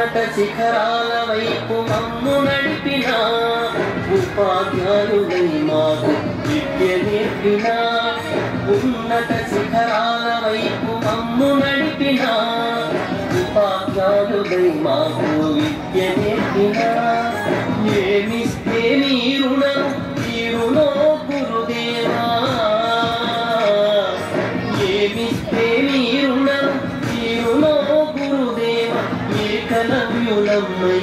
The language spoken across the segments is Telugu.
ఉన్నత శిఖరాల వైపు మమ్ము నడిపిన ఉపాధ్యాయుడై మాకు విద్య నేర్పిన ఉన్నత శిఖరాల వైపు మమ్ము నడిపిన ఉపాధ్యాయుడై మాకు విద్య నేర్పిన ఏమిస్తే నీ రుణం తీరునో గురుదేవా ఏమిస్తే నీ రుణం తీరునో గురుదేవా ఏకలవ్యులమ్మై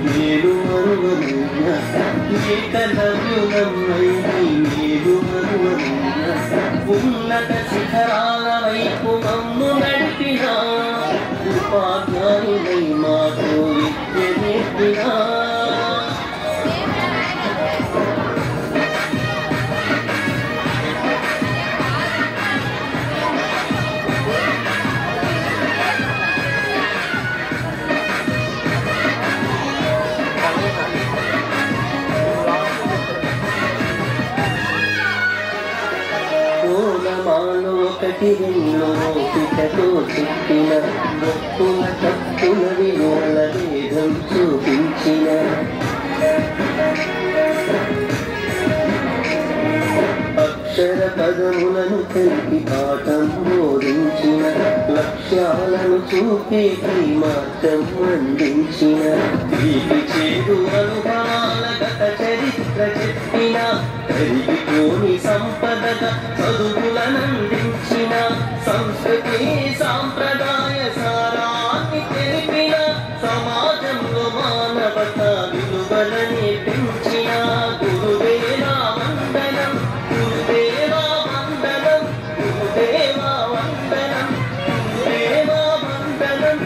నేను మరువనయ్యా ఏకలవ్యులమ్మై నేను మరువనయ్యా ఉన్నత శిఖరాల వైపు మమ్ము నడిపిన ఉపాధ్యాయుడై మాకు విద్య నేర్పిన ఓలమాలో ఒకటి రెండు ఓపికతో చుట్టిన గొప్పుల తప్పుల విలువల భేదం చూపించిన అక్షర పదములను తెలిపి పాఠం బోధించిన లక్ష్యాలను చూపేటి మార్గం అందించిన తీపి చేదు అనుభవాల గత చరిత్ర చెప్పిన కరిగిపోని సంపదగా చదువులనందించిన సంస్కృతి సాంప్రదాయ సారాన్ని తెలిపిన సమాజంలో మానవత విలువలని పెంచిన గురుదేవా వందనం గురుదేవా వందనం గురుదేవా వందనం గురుదేవా వందనం